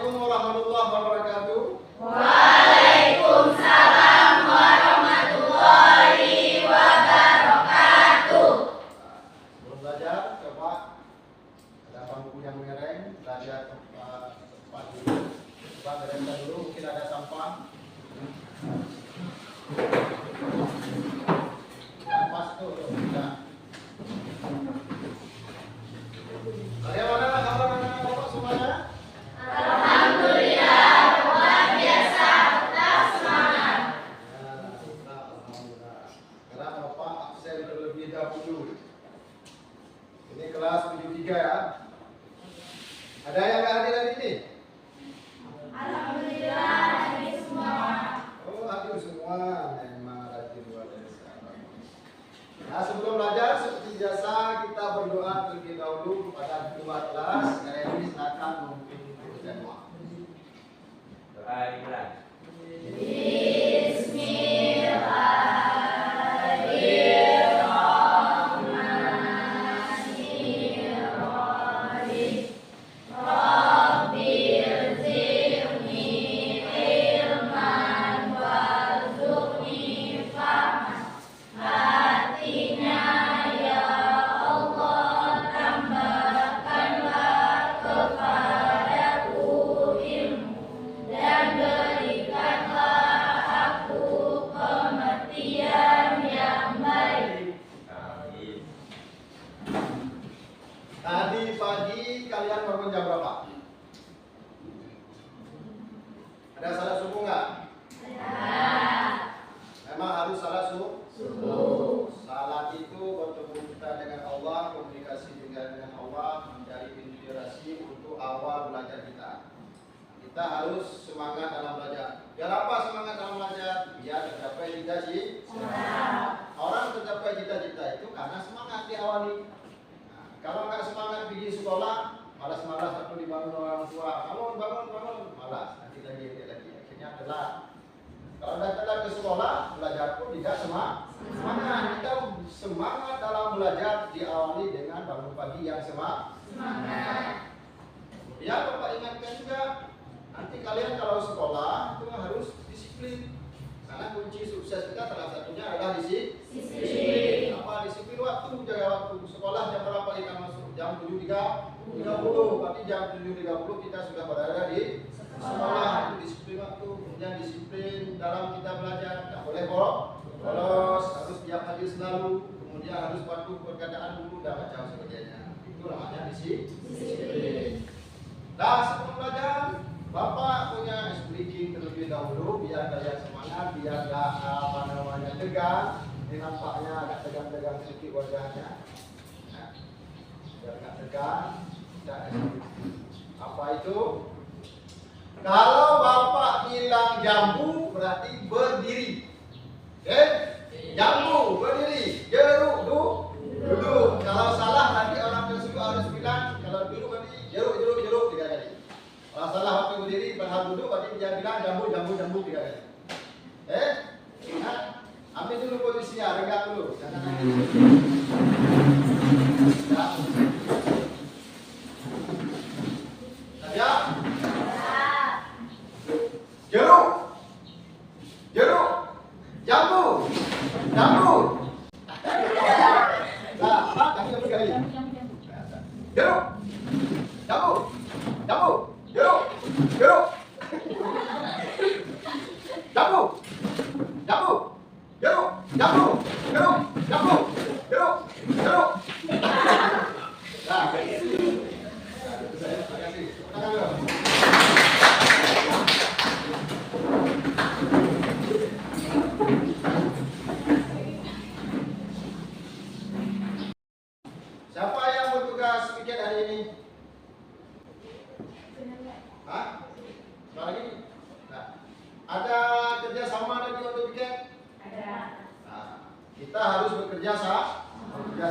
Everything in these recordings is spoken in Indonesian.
Assalamualaikum warahmatullahi wabarakatuh. Waalaikumsalam warahmatullahi wabarakatuh. Belum belajar, coba ada bangku yang miring, belajar tempat dulu. Coba bereskan dulu, mungkin ada sampah. Pas tuh, sudah. Bagaimana kabar anak-anak semuanya? Alhamdulillah, luar biasa, tetap semangat. Alhamdulillah. Sekarang Bapak absen terlebih dahulu. Ini kelas 73 ya. Ada yang nggak hadir hari ini? Alhamdulillah, hadir semua. Oh, hadir semua. Memang rajin luar biasa. Nah, sebelum belajar seperti biasa kita berdoa terlebih dahulu kepada ketua kelas. Saya ini silakan memimpin doa. Doa dimulai. Bismillahirrahmanirrahim. Rabbil zidni ilman warzuqni fahman. Artinya, ya Allah, tambahkanlah kepadaku ilmu dan berikanlah aku pengertian yang baik. Amin. Tadi pagi kalian bangun jam berapa? Ada salat subuh nggak? Memang harus salat subuh. Salat itu bertemu kita dengan Allah, komunikasi dengan Allah, mencari inspirasi untuk awal belajar kita. Kita harus semangat dalam belajar. Biar apa semangat dalam belajar? Biar tercapai cita-cita. Orang tercapai cita-cita itu karena semangat diawali. Nah, kalau nggak semangat pergi sekolah, malas-malas atau dibangun orang tua, bangun, malas. Nanti lagi, akhirnya telat. Kalau sudah telat ke sekolah, belajar pun tidak semangat. Kita semangat dalam belajar diawali dengan bangun pagi yang semangat. Ya, Bapak ingatkan juga, nanti kalian kalau sekolah itu harus disiplin. Karena kunci sukses kita salah satunya adalah disiplin. Apa disiplin waktu, jaga waktu. Sekolah jam berapa kita masuk? Jam 7.30. Berarti jam 7.30 kita sudah berada di sekolah. Itu disiplin waktu. Kemudian disiplin dalam kita belajar. Tidak boleh bolos, harus tiap hari selalu. Kemudian harus patuh perkataan guru dan macam sebagainya. Itu namanya disiplin. Nah, sebelum belajar, Bapak punya speaking terlebih dahulu biar kalian semangat, biar gak tegang. Ini nampaknya agak tegang-tegang sedikit wajahnya. Nah, biar gak tegang. Apa itu? Kalau Bapak bilang jambu berarti berdiri. Jambu berdiri, jeruk duduk. Kalau salah nanti orang tersebut harus bilang kalau duduk berarti jeruk 3 kali. Kalau salah waktu berdiri berhal duduk berarti dia bilang jambu 3 kali. Ingat, ambil dulu posisinya, regak dulu. Jangan siap? Jeruk, jambu. Nah, kaki ambil kali. Jeruk, jambu, jeruk. Nah, terima kasih. Siapa yang bertugas pikir hari ini? Hah? Lagi? Nah, ada kerjasama tadi untuk pikir? Ada. Nah, kita harus bekerja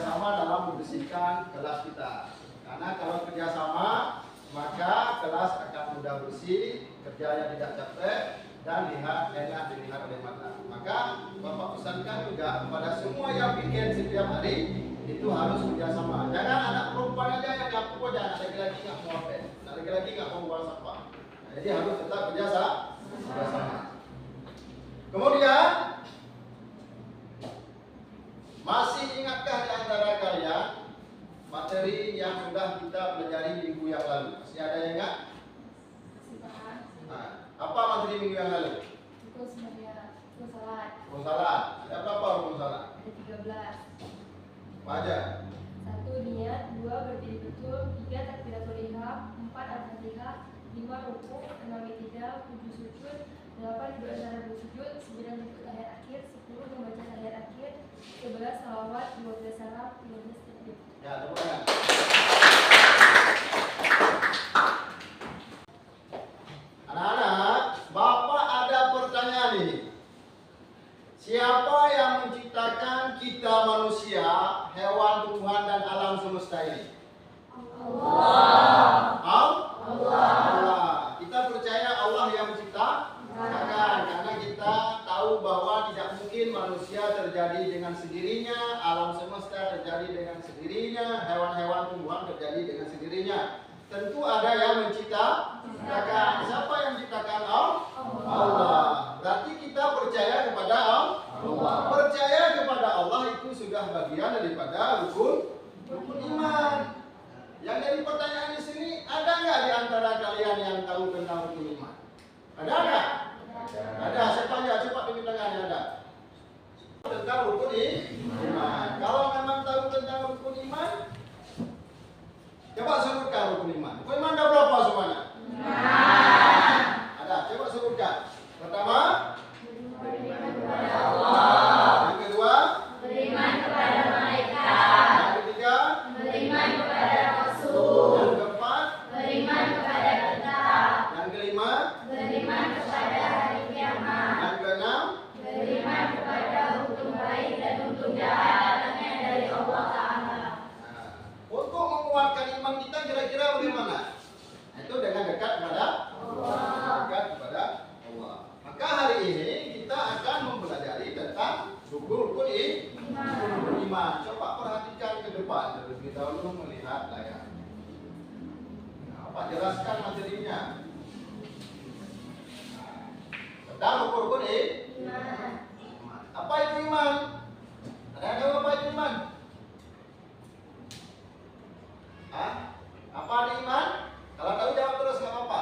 sama dalam membersihkan kelas kita. Karena kalau kerjasama, maka kelas akan mudah bersih, kerjanya tidak capek, dan enak dilihat oleh mata. Maka Bapak pesankan juga kepada semua yang bikin setiap hari itu harus kerjasama. Jangan anak perempuan aja yang nyapu, jangan anak laki-laki nggak mau apa, anak laki-laki nggak mau buang sampah. Nah, Jadi harus tetap bersama. Kemudian, masih ingatkah di antara kalian materi yang sudah kita pelajari minggu yang lalu? Masih ada yang ingat? Nah, apa materi minggu yang lalu? Rukun salat. Rukun salat. Ada berapa rukun salat? Ada 13. Apa aja? 1 niat, 2 berdiri betul, 3 takbiratul ihram, 4 al-fatihah, 5 rukuk, 6 i'tidal, 7 sujud, 8 doa cara bersujud, 9 menyebut tahiyat akhir, 10 membaca tahiyat akhir, 11 salawat, 12 salam, 13 takbir. Ya, tepuk tangan. Anak-anak, Bapak ada pertanyaan ini. Siapa yang menciptakan kita manusia, hewan, tumbuhan, dan alam semesta ini? Allah. Kita percaya Allah yang menciptakan, karena kita tahu bahwa tidak mungkin manusia terjadi dengan sendirinya, alam semesta terjadi dengan sendirinya, hewan-hewan, tumbuhan terjadi dengan sendirinya. Tentu ada yang menciptakan. Siapa yang menciptakan? Allah. Berarti kita percaya kepada Allah. Percaya kepada Allah itu sudah bagian daripada rukun iman. Yang jadi pertanyaan di sini, ada nggak di antara kalian yang tahu tentang rukun iman? Ada nggak? Ada. Siapa aja? Cepat tunjuk tangannya. Ada. Tentang rukun iman. Kalau memang tahu tentang rukun iman, coba sebutkan rukun iman. Rukun iman ada berapa semuanya? Ada. Coba sebutkan. Pertama, Beriman kepada Allah. yang kedua, Beriman kepada malaikat. yang ketiga, Beriman kepada Rasul. yang keempat, Beriman kepada kitab. yang kelima, Beriman kepada hari kiamat. yang keenam. Beriman kepada hukum baik dan hukum jahat datangnya dari Allah Ta'ala. Nah, untuk menguatkan iman kita kira-kira bagaimana? Itu dengan dekat kepada Allah. dekat kepada Allah. Maka hari ini kita akan mempelajari tentang rukun iman. Coba perhatikan ke depan terlebih dahulu melihat layar. Nah, Pak jelaskan materinya. Tentang rukun iman. Apa itu iman? Ada yang tahu apa itu iman? Hah? Apa ada iman? Kalau tahu jawab terus, nggak apa-apa.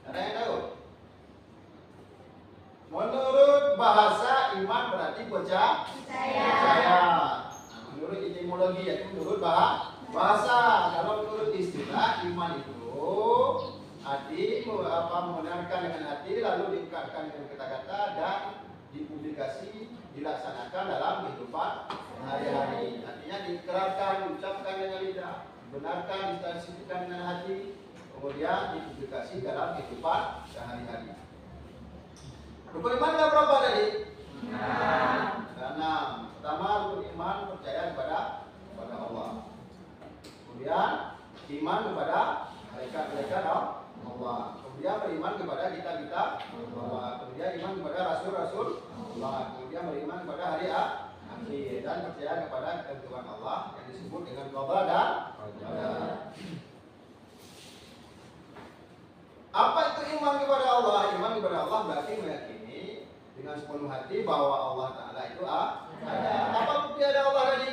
Ada yang tahu? Menurut bahasa iman berarti percaya. Nah, menurut etimologi yaitu menurut bahasa. Kalau menurut istilah iman itu hati membenarkan dengan hati, lalu diungkapkan dengan kata-kata dan dipublikasi, dilaksanakan dalam kehidupan hari-hari. Artinya diikrarkan, diucapkan dengan lidah, benarkan, ditafsirkan dengan hati, kemudian dipublikasi dalam kehidupan sehari-hari. Rukun iman ada berapa tadi? 6. Pertama, rukun iman percaya kepada Allah. Kemudian iman kepada malaikat-malaikat Allah. Kemudian beriman kepada kitab-kitab Allah. Kemudian iman kepada rasul-rasul Allah. Kemudian beriman kepada hari akhir dan percaya kepada ketentuan Allah yang disebut dengan qada dan qadar. Apa itu iman kepada Allah? Iman kepada Allah berarti meyakini dengan sepenuh hati bahwa Allah Ta'ala itu ada. Apa bukti ada Allah tadi?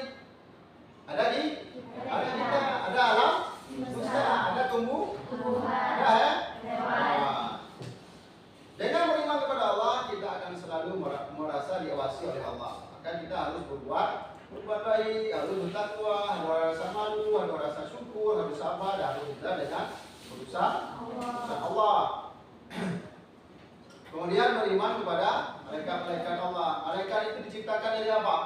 Ada kita, ada alam semesta, ada tumbuhan, ada Dengan beriman kepada Allah, kita akan selalu merasa diawasi oleh Allah. Maka kita harus berbuat baik, harus bertakwa, harus rasa malu, harus rasa syukur, harus sabar, dan harus kita dengan berusaha Allah. Kemudian beriman kepada malaikat-malaikat Allah. Malaikat itu diciptakan dari apa?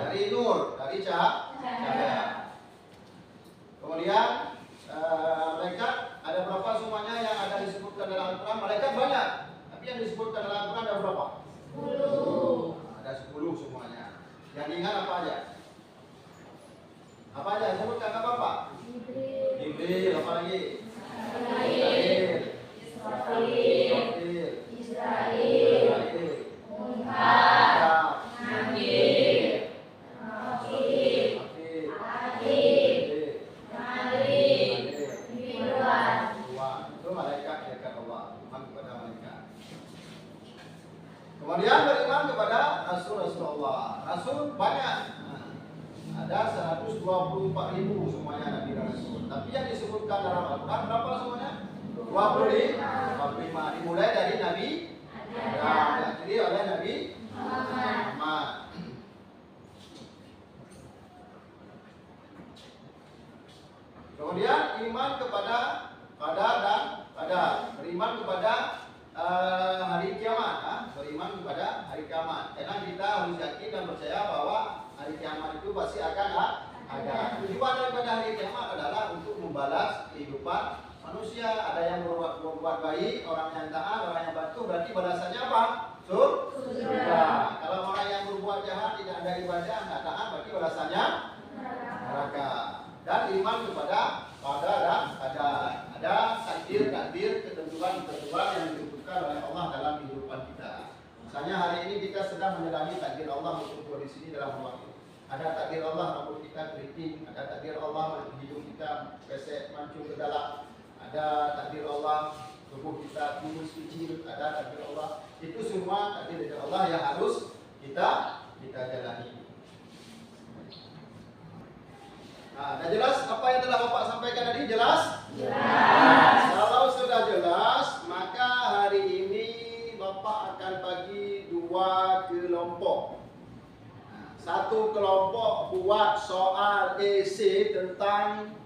Dari nur, dari cahaya. Kemudian malaikat ada berapa semuanya yang ada disebutkan dalam Al-Quran? Malaikat banyak, tapi yang disebutkan dalam Al-Quran ada berapa? 10. Ada 10 semuanya. Yang diingat apa aja? Apa aja? Sebutkan apa-apa? Jibril, apa lagi? Israel, Kemudian beriman kepada Rasul-Rasulullah. Rasul banyak. Ada 124.000 semuanya Nabi dan Rasul. Tapi yang disebutkan dalam Al-Quran berapa semuanya? 25. Dimulai dari Nabi Adam, diakhiri oleh Nabi Muhammad. Kemudian iman kepada qadar dan qadar. Beriman kepada hari kiamat, beriman kepada hari kiamat. Karena kita harus yakin dan percaya bahwa hari kiamat itu pasti akan ada. Tujuan daripada hari kiamat adalah untuk membalas kehidupan manusia. Ada yang berbuat baik, orang yang taat, orang yang bantu, berarti balasannya apa? Surga. Kalau orang yang berbuat jahat, tidak ada ibadah, tidak taat, berarti balasannya neraka. Dan iman kepada qadar dan qadar. Ada takdir, ketentuan yang ditentukan oleh Allah dalam kehidupan kita. Misalnya hari ini kita sedang menjalani takdir Allah untuk di sini dalam rumah ini. Ada takdir Allah rambut kita keriting, ada takdir Allah hidung kita pesek mancung ke dalam, ada takdir Allah tubuh kita kurus kecil, ada takdir Allah. Itu semua takdir dari Allah yang harus kita jalani. Nah, dah jelas apa yang telah Bapak sampaikan tadi? Jelas? Jelas. Kalau sudah jelas, maka hari ini Bapak akan bagi 2 kelompok. Satu kelompok buat soal esei tentang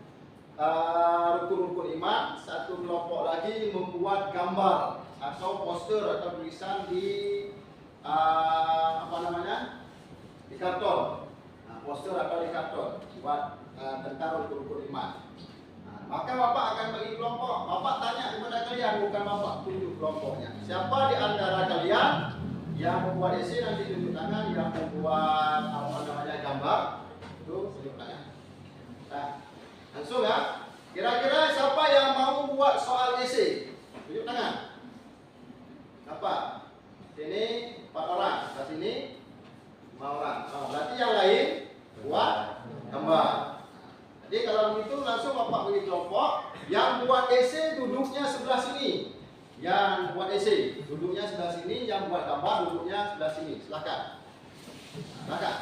rukun-rukun iman. Satu kelompok lagi membuat gambar atau poster atau tulisan di di karton. Poster atau di karton buat tentang rukun-rukun iman. Maka Bapak akan bagi kelompok. Bapak tanya kepada kalian, bukan Bapak tunjuk kelompoknya. Siapa di antara kalian yang membuat esei nanti tunjuk tangan, yang membuat gambar itu tunjuk tangan. Nah, langsung ya. Kira-kira siapa yang mau buat soal esei? Tunjuk tangan. Siapa? Sini 4 orang, di sini 5 orang. Berarti yang lain buat gambar. Jadi kalau begitu langsung Bapak bagi kelompok. Yang buat esei duduknya sebelah sini. Yang buat esei duduknya sebelah sini. Yang buat gambar duduknya sebelah sini. Silakan. Silakan.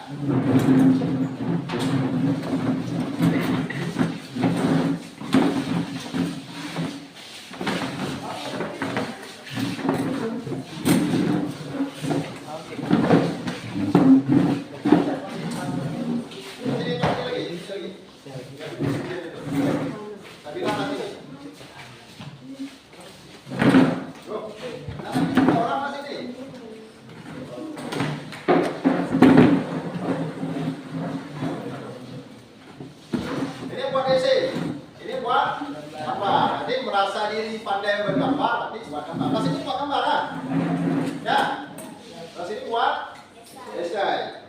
Merasa diri pandai bergambar, tapi buat gambar. Pas ini buat gambar lah. Ya. Pas ini buat esai.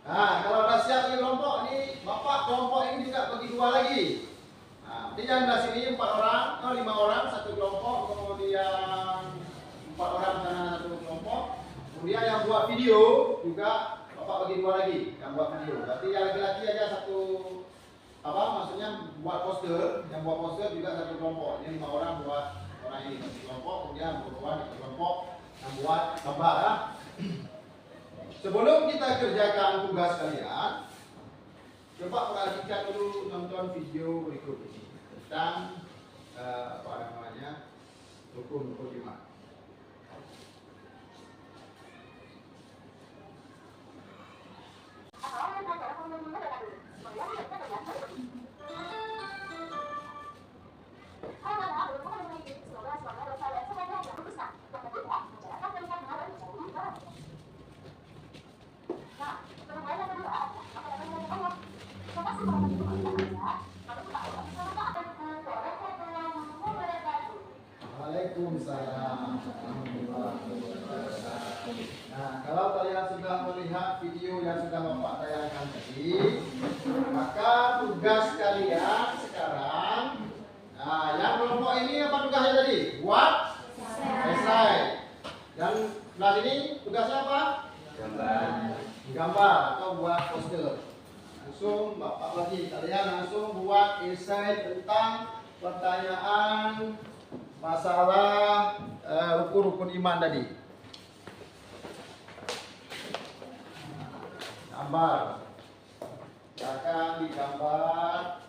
Nah, kalau dah siap di kelompok ini, Bapak kelompok ini juga bagi 2 lagi. Nah, ini yang dah sini 4 orang, 5 orang satu kelompok, kemudian 4 orang sana satu kelompok. Kemudian yang buat video juga Bapak bagi 2 lagi yang buat video. Berarti yang laki-laki aja satu maksudnya buat poster, yang buat poster juga satu kelompok. Ini 5 orang buat orang ini satu kelompok, kemudian berkawan satu kelompok yang buat gambar ya. Sebelum kita kerjakan tugas kalian, coba perhatikan dulu, nonton video berikut ini tentang rukun-rukun iman. Waalaikumsalam. Nah, kalau kalian sudah melihat video yang sudah Bapak tayangkan tadi, maka tugas kalian sekarang, yang kelompok ini apa tugasnya tadi? Buat esai. Dan sebelah sini tugasnya apa? Gambar atau buat poster. langsung Bapak lagi, kalian langsung buat esai tentang pertanyaan masalah rukun-rukun iman tadi. Gambar, silakan digambar.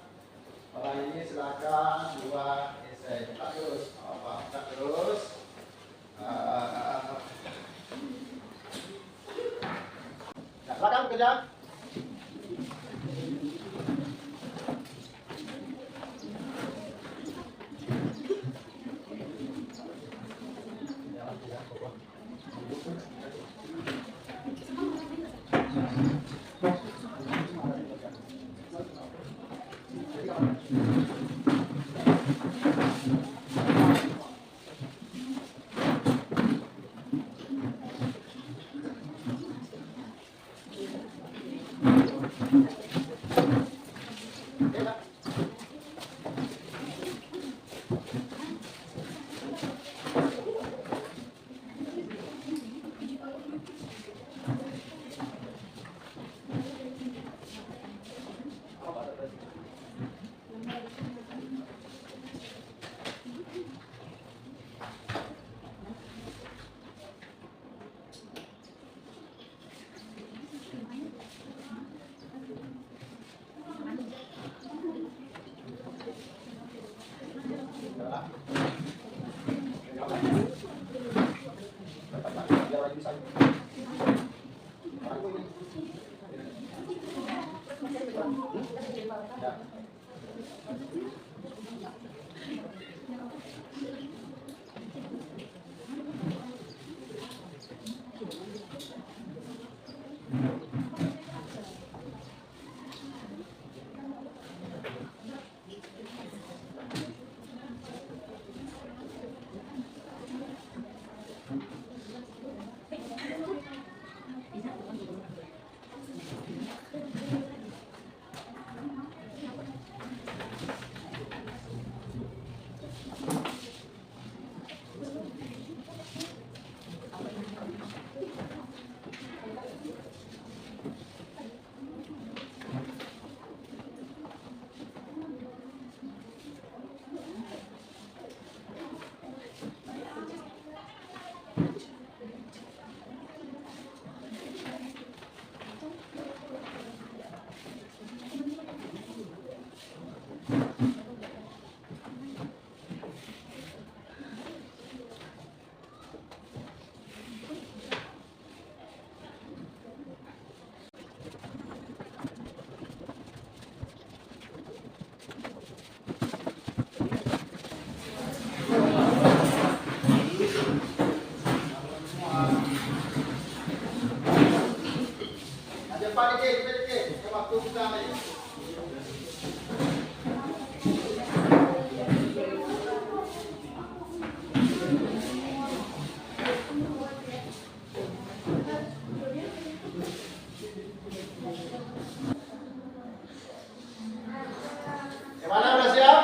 Kalau ini silakan buat esai. Kita terus, kita terus. Silakan kerja. Gimana, udah siap?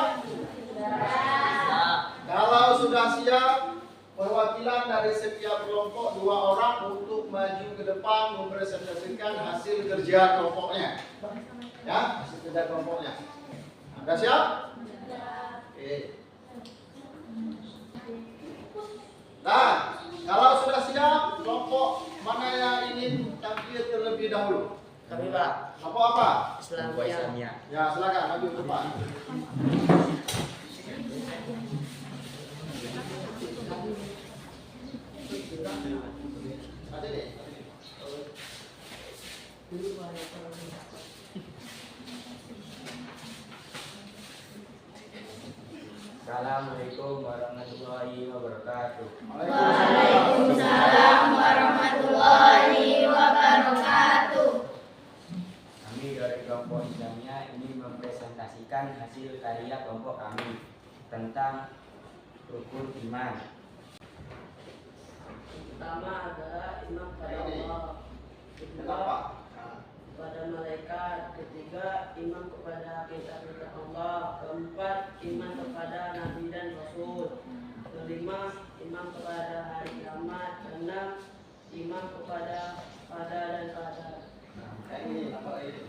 Kalau sudah siap, perwakilan dari setiap kelompok 2 orang untuk maju ke depan mempresentasikan hasil kerja kelompoknya. Ya, hasil kerja kelompoknya. Udah siap? Oke. Nah, kalau sudah siap, kelompok mana yang ingin tampil terlebih dahulu? Kami Pak. Apa? Islamia. Ya, silakan maju ke depan. Assalamualaikum warahmatullahi wabarakatuh. Waalaikumsalam warahmatullahi wabarakatuh. Kami dari kelompok Islamia ini mempresentasikan hasil karya kelompok kami tentang rukun iman. Pertama adalah iman pada Allah. Kedua kepada malaikat. Ketiga iman kepada kitab-kitab Allah. Keempat iman kepada nabi dan rasul. Kelima iman kepada hari kiamat. Keenam iman kepada qada dan qadar. Ini apa ini?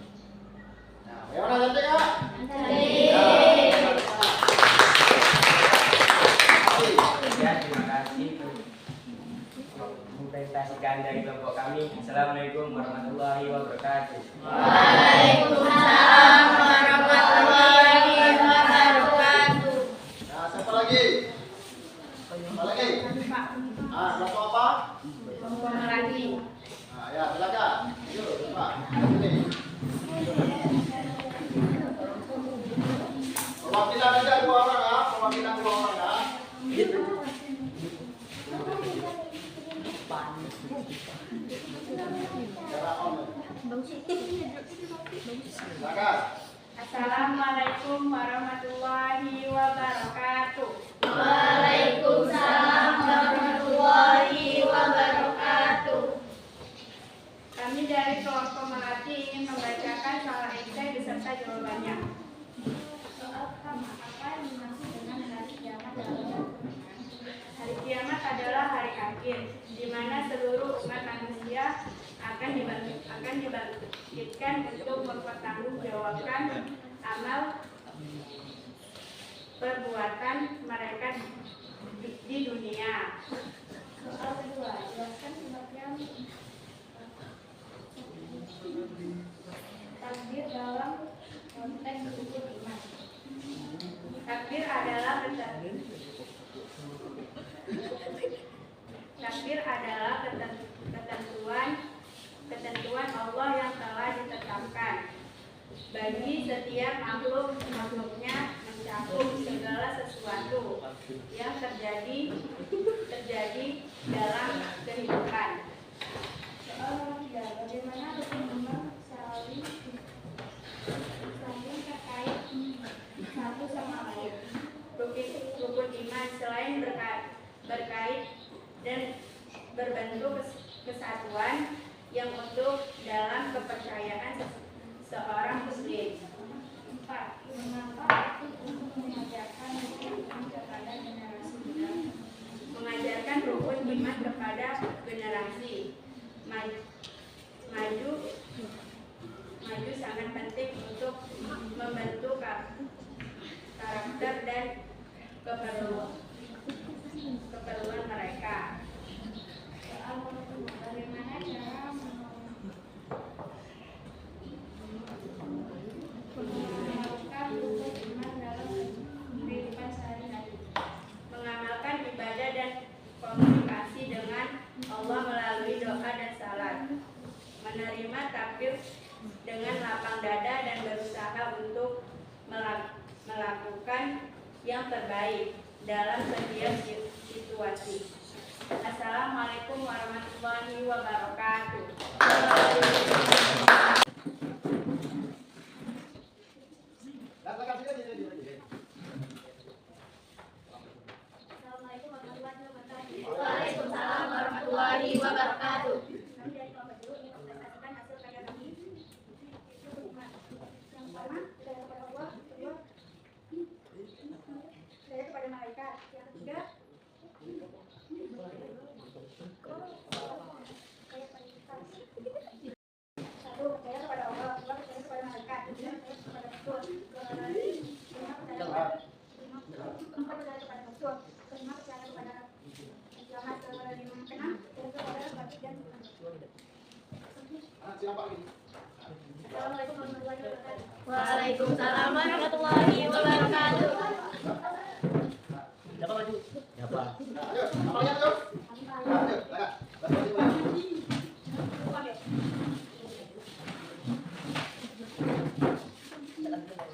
mempresentasikan dari kelompok kami. Assalamualaikum warahmatullahi wabarakatuh. Waalaikumsalam warahmatullahi wabarakatuh. Nah, siapa lagi? Siapa lagi? Ah, kelompok apa? Kelompok Melati. Nah, ya, silakan. Yuk, Pak. Sini. Perwakilan aja 2 orang ya, perwakilan 2 orang ya. Jarak on. Silakan. Assalamualaikum warahmatullahi wabarakatuh. Waalaikumsalam warahmatullahi wabarakatuh. Kami dari kelompok Melati ingin membacakan soal esai beserta jawabannya. Soal pertama, apa yang dimaksud dengan hari kiamat dalam Al-Quran? Hari kiamat adalah hari akhir, di mana seluruh umat manusia akan dibangkitkan untuk mempertanggungjawabkan amal perbuatan mereka di dunia. Soal kedua, jelaskan pengertian takdir dalam konteks rukun iman. Takdir adalah ketentuan Allah yang telah ditetapkan bagi setiap makhluknya, mencakup segala sesuatu yang terjadi dalam kehidupan. Soal nomor 3, bagaimana rukun iman saling terkait satu sama lain. Rukun iman selain berkait dan berbentuk kesatuan yang utuh dalam kepercayaan seorang muslim. 4. Mengapa untuk mengajarkan rukun iman kepada generasi muda? Mengajarkan rukun iman kepada generasi maju sangat penting untuk membentuk karakter dan keperluan mereka. Soal bagaimana cara mengamalkan rukun iman dalam kehidupan sehari-hari? Mengamalkan ibadah dan komunikasi dengan Allah melalui doa dan salat. Menerima takbir dengan lapang dada dan berusaha untuk melakukan yang terbaik dalam setiap situasi. Assalamualaikum warahmatullahi wabarakatuh. Assalamualaikum warahmatullahi wabarakatuh. Waalaikumsalam warahmatullahi wabarakatuh. Kami dari kelompok dulu ingin mempresentasikan hasil karya kami. Itu beriman. Yang pertama, percaya kepada Allah. Kedua, percaya kepada malaikat. Yang ketiga, satu, percaya kepada Allah. Dua, percaya kepada malaikat. Tiga, percaya kepada Rasul. Empat, percaya kepada Rasul. Kelima, percaya kepada kiamat. Keenam, percaya kepada bagi dan Tuhan. Siapa lagi? Assalamualaikum warahmatullahi wabarakatuh. Waalaikumsalam warahmatullahi wabarakatuh. Ayo, namanya tuh. Ayo, silakan.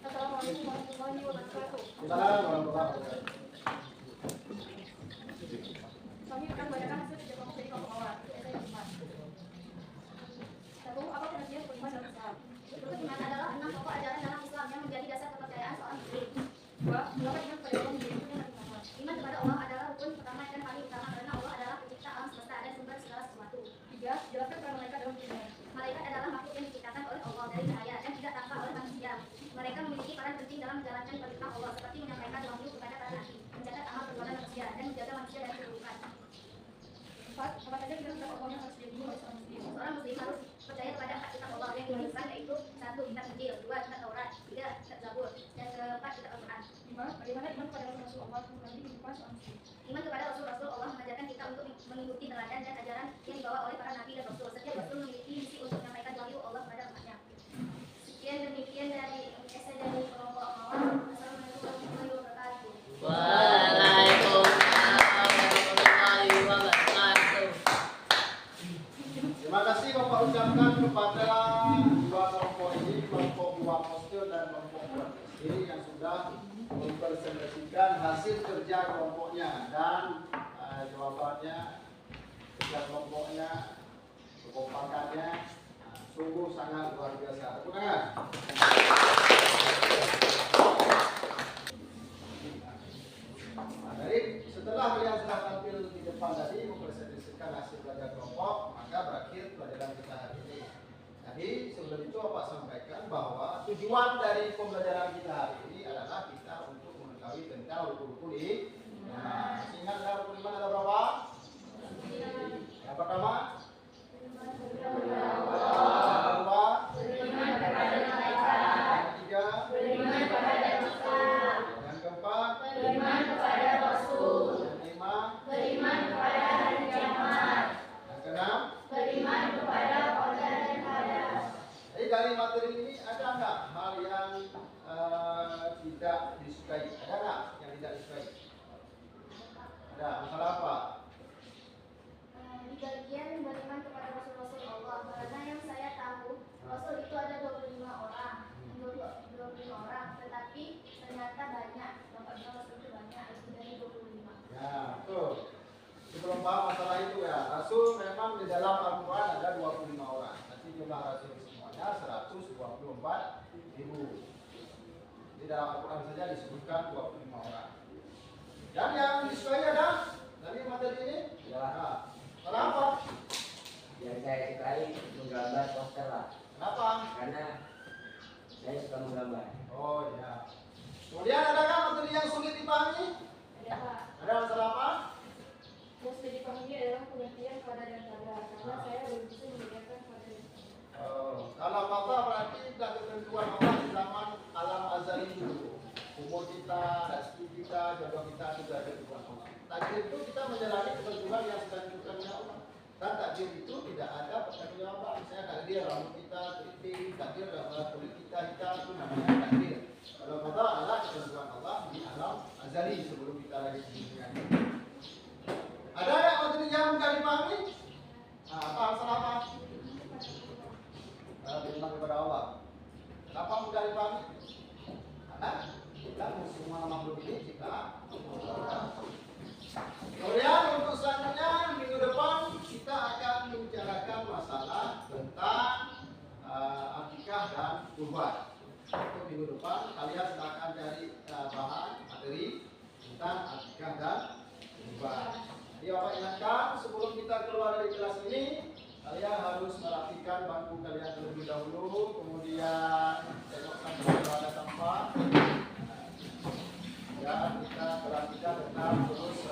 Assalamualaikum warahmatullahi wabarakatuh. Salam warahmatullahi wabarakatuh. Kami akan membacakan hasil kerja kelompok dari kelompok awal. Esai keempat. Satu, apa pengertian beriman dalam Islam? Rukun iman adalah 6 pokok ajaran dalam Islam yang menjadi dasar kepercayaan seorang muslim. Dua, mengapa iman kepada Allah menjadi rukun yang paling utama? Iman kepada Allah adalah rukun pertama dan paling utama karena Allah adalah pencipta alam semesta dan sumber segala sesuatu. Tiga, jelaskan peran malaikat dalam dunia. Malaikat adalah makhluk yang diciptakan oleh Allah dari cahaya dan tidak tampak oleh manusia. Mereka memiliki peran penting dalam menjalankan perintah Allah seperti menyampaikan wahyu kepada para nabi, mencatat amal perbuatan manusia dan menjaga manusia dari keburukan. Empat, apa saja kita kitab Allah yang harus diakini oleh seorang muslim? Seorang muslim harus percaya kepada empat kitab Allah yang dimaksudkan yaitu 1. Kitab Injil, 2. Kitab Taurat, 3. Kitab Zabur, dan keempat kitab Al-Quran. Lima, bagaimana iman kepada Rasulullah mengenai kehidupan seorang muslim? Iman kepada Rasul-Rasul Allah mengajarkan kita untuk mengikuti teladan dan ajaran yang dibawa oleh para nabi dan rasul. Setiap rasul memiliki misi untuk menyampaikan wahyu Allah kepada umatnya. Sekian demikian dari esai dari kelompok Mawar. Assalamualaikum warahmatullahi wabarakatuh. Waalaikumsalam warahmatullahi wabarakatuh. Terima kasih Bapak ucapkan kepada dua kelompok ini, kelompok dua postur dan kelompok dua ini yang sudah mempresentasikan hasil kerja kelompoknya dan jawabannya kerja kelompoknya, kekompakannya sungguh sangat luar biasa. Tepuk tangan. Jadi setelah kalian sudah tampil di depan tadi mempresentasikan hasil belajar kelompok, maka berakhir pelajaran kita hari ini. Jadi sebelum itu Bapak sampaikan bahwa tujuan dari pembelajaran kita hari ini adalah kita untuk mengetahui tentang rukun-rukun iman. Ingat rukun iman ada berapa? Yang pertama, kedua, Beriman kepada malaikat. yang ketiga, Beriman kepada Tuhan. yang keempat, Beriman kepada Rasul. yang kelima, Beriman kepada hari kiamat. yang keenam. Beriman kepada qada dan qadar. Jadi dari materi ini ada nggak hal yang tidak disukai? Ada nggak yang tidak disukai? Ada. Masalah apa? Di bagian beriman kepada Rasul-Rasul Allah, karena yang saya tahu Rasul itu ada 25 orang, 25 orang, tetapi ternyata banyak. Bapak bilang Rasul itu banyak, lebih dari 25. Ya, betul. Sebelum paham masalah itu ya, Rasul memang di dalam Al-Quran ada 25 orang. Nanti jumlah Rasul semuanya 124.000. Di dalam Al-Quran saja disebutkan 25 orang. Dan yang disukai ada dari materi ini? Ya. Nah, kenapa? Yang saya sukai menggambar poster lah. Kenapa? Karena saya suka menggambar. Oh ya. Kemudian adakah materi yang sulit dipahami? Ada Pak. Ada masalah apa? Yang sudah dipahami adalah pengertian qada dan qadar. Karena saya belum bisa membedakan qada dan qadar. Kalau Allah berarti sudah ketentuan Allah di zaman alam azali dulu. Umur kita, rezeki kita, jodoh kita sudah ketentuan Allah. Takdir itu kita menjalani ketentuan yang sudah ditentukan Allah. Dan takdir itu tidak ada pertanggungjawaban. Misalnya takdir rambut kita keriting, takdir kulit kita hitam, itu namanya takdir. Kalau Allah adalah ketentuan Allah di alam azali sebelum kita lagi di dunia ini. Ada yang materi yang mudah dipahami? Nah, apa masalah apa? Beriman kepada Allah. Kenapa mudah dipahami? Karena kita semua makhluk ini kita. Kemudian untuk selanjutnya minggu depan kita akan membicarakan masalah tentang akikah dan kurban. Untuk minggu depan kalian akan cari bahan materi tentang akikah dan kurban. Jadi Bapak ingatkan sebelum kita keluar dari kelas ini kalian harus merapikan bangku kalian terlebih dahulu, kemudian tengok sampai pada tempat. Ya, kita perhatikan tetap terus